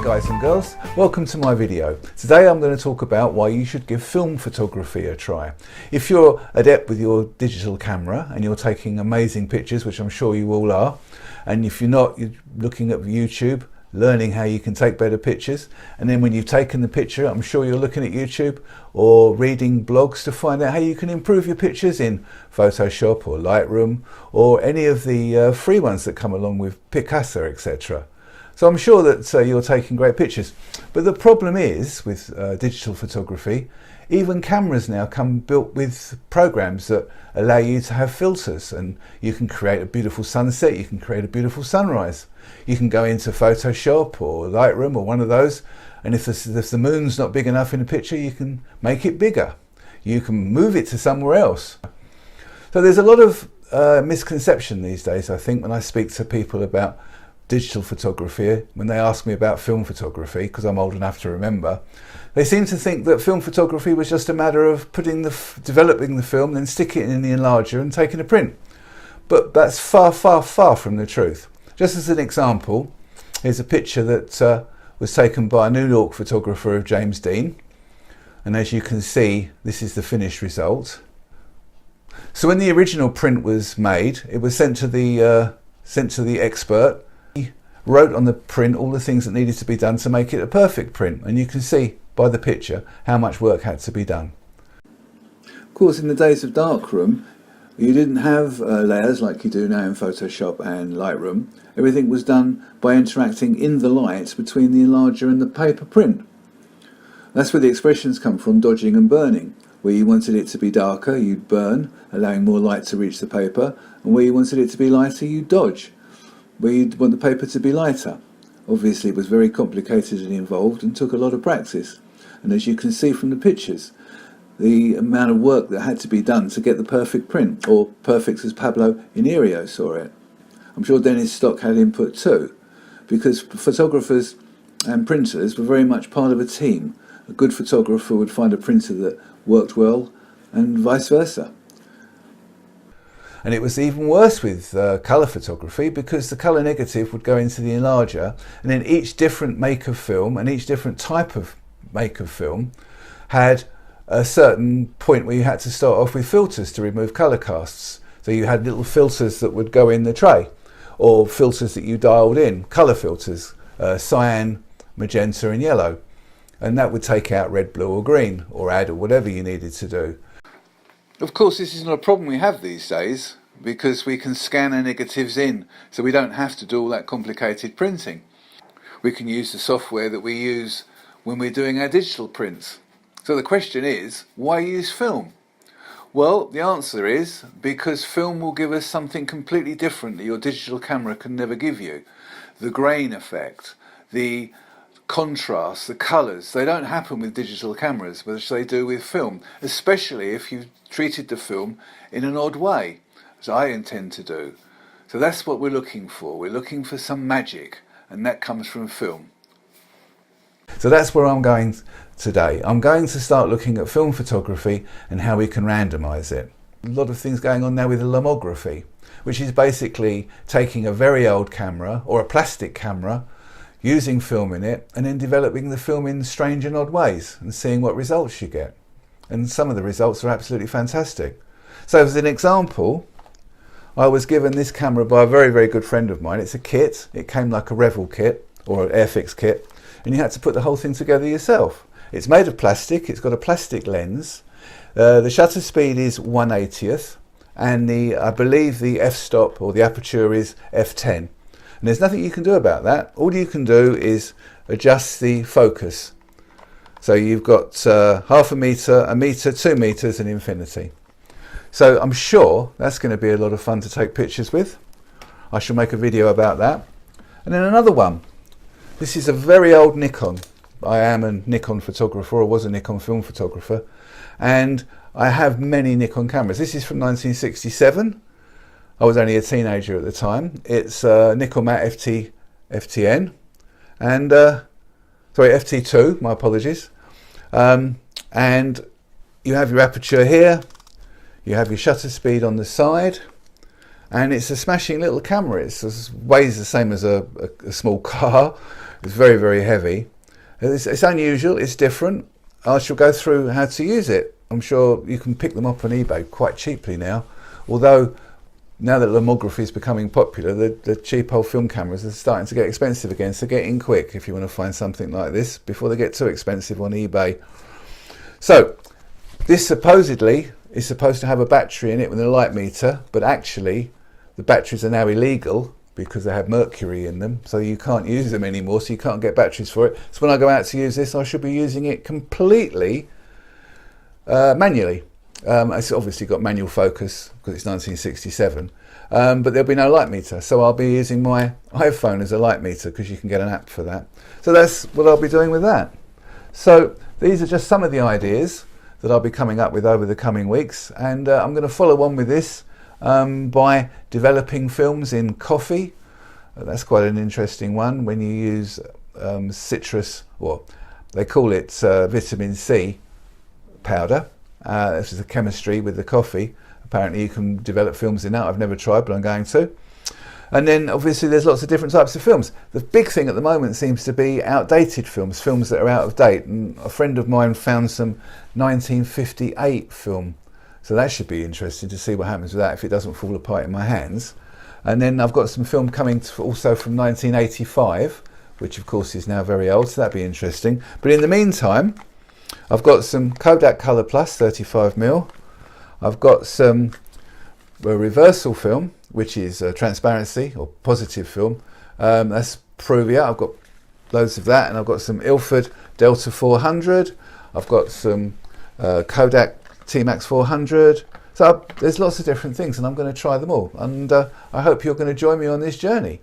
guys and girls, welcome to my video. Today I'm going to talk about why you should give film photography a try. If you're adept with your digital camera and you're taking amazing pictures, which I'm sure you all are, and if you're not, you're looking at YouTube, learning how you can take better pictures, and then when you've taken the picture, I'm sure you're looking at YouTube or reading blogs to find out how you can improve your pictures in Photoshop or Lightroom or any of the free ones that come along with Picasa, etc. So I'm sure that you're taking great pictures. But the problem is with digital photography, even cameras now come built with programs that allow you to have filters, and you can create a beautiful sunset, you can create a beautiful sunrise. You can go into Photoshop or Lightroom or one of those, and if the moon's not big enough in a picture, you can make it bigger. You can move it to somewhere else. So there's a lot of misconception these days, I think, when I speak to people about digital photography, when they ask me about film photography, because I'm old enough to remember, they seem to think that film photography was just a matter of developing the film, then sticking it in the enlarger and taking a print. But that's far, far, far from the truth. Just as an example, here's a picture that was taken by a New York photographer of James Dean, and as you can see, this is the finished result. So when the original print was made, it was sent to the expert. He wrote on the print all the things that needed to be done to make it a perfect print, and you can see by the picture how much work had to be done. Of course, in the days of darkroom, you didn't have layers like you do now in Photoshop and Lightroom. Everything was done by interacting in the light between the enlarger and the paper print. That's where the expressions come from, dodging and burning. Where you wanted it to be darker, you'd burn, allowing more light to reach the paper, and where you wanted it to be lighter, you'd dodge, where you'd want the paper to be lighter. Obviously it was very complicated and involved and took a lot of practice. And as you can see from the pictures, the amount of work that had to be done to get the perfect print, or perfect as Pablo Inierio saw it. I'm sure Dennis Stock had input too, because photographers and printers were very much part of a team. A good photographer would find a printer that worked well, and vice versa. And it was even worse with colour photography, because the colour negative would go into the enlarger, and then each different make of film and each different type of make of film had a certain point where you had to start off with filters to remove colour casts. So you had little filters that would go in the tray, or filters that you dialed in, colour filters, cyan, magenta and yellow. And that would take out red, blue or green, or add or whatever you needed to do. Of course, this is not a problem we have these days, because we can scan our negatives in, so we don't have to do all that complicated printing. We can use the software that we use when we're doing our digital prints. So the question is, why use film? Well, the answer is because film will give us something completely different that your digital camera can never give you. The grain effect, the contrast, the colours, they don't happen with digital cameras, which they do with film, especially if you've treated the film in an odd way, as I intend to do. So that's what we're looking for. We're looking for some magic, and that comes from film. So that's where I'm going today. I'm going to start looking at film photography and how we can randomise it. A lot of things going on now with lomography, which is basically taking a very old camera or a plastic camera, using film in it, and then developing the film in strange and odd ways and seeing what results you get. And some of the results are absolutely fantastic. So as an example, I was given this camera by a very, very good friend of mine. It's a kit. It came like a Revell kit or an Airfix kit, and you had to put the whole thing together yourself. It's made of plastic. It's got a plastic lens. The shutter speed is 1/80th, and I believe the f-stop or the aperture is f10. And there's nothing you can do about that. All you can do is adjust the focus. So you've got half a metre, 2 metres and infinity. So I'm sure that's going to be a lot of fun to take pictures with. I shall make a video about that. And then another one. This is a very old Nikon. I am a Nikon photographer, or was a Nikon film photographer. And I have many Nikon cameras. This is from 1967. I was only a teenager at the time. It's Nikon Mat FTN, and sorry, FT2, my apologies. And you have your aperture here, you have your shutter speed on the side, and it's a smashing little camera. It weighs the same as a small car. It's very, very heavy. It's unusual, it's different. I shall go through how to use it. I'm sure you can pick them up on eBay quite cheaply now, although now that lomography is becoming popular, the cheap old film cameras are starting to get expensive again, so get in quick if you want to find something like this before they get too expensive on eBay. So this supposedly is supposed to have a battery in it with a light meter, but actually the batteries are now illegal because they have mercury in them, so you can't use them anymore, so you can't get batteries for it. So when I go out to use this, I should be using it completely manually. It's obviously got manual focus because it's 1967, but there'll be no light meter, so I'll be using my iPhone as a light meter because you can get an app for that. So that's what I'll be doing with that. So these are just some of the ideas that I'll be coming up with over the coming weeks, and I'm going to follow on with this by developing films in coffee. That's quite an interesting one when you use citrus, or they call it vitamin C powder. This is the chemistry with the coffee. Apparently you can develop films in that. I've never tried, but I'm going to. And then obviously there's lots of different types of films. The big thing at the moment seems to be outdated films, films that are out of date. And a friend of mine found some 1958 film. So that should be interesting to see what happens with that if it doesn't fall apart in my hands. And then I've got some film coming also from 1985, which of course is now very old, so that'd be interesting. But in the meantime, I've got some Kodak Color Plus 35mm. I've got some reversal film, which is transparency or positive film. That's Pruvia. I've got loads of that, and I've got some Ilford Delta 400. I've got some Kodak T-Max 400. So there's lots of different things, and I'm going to try them all. And I hope you're going to join me on this journey.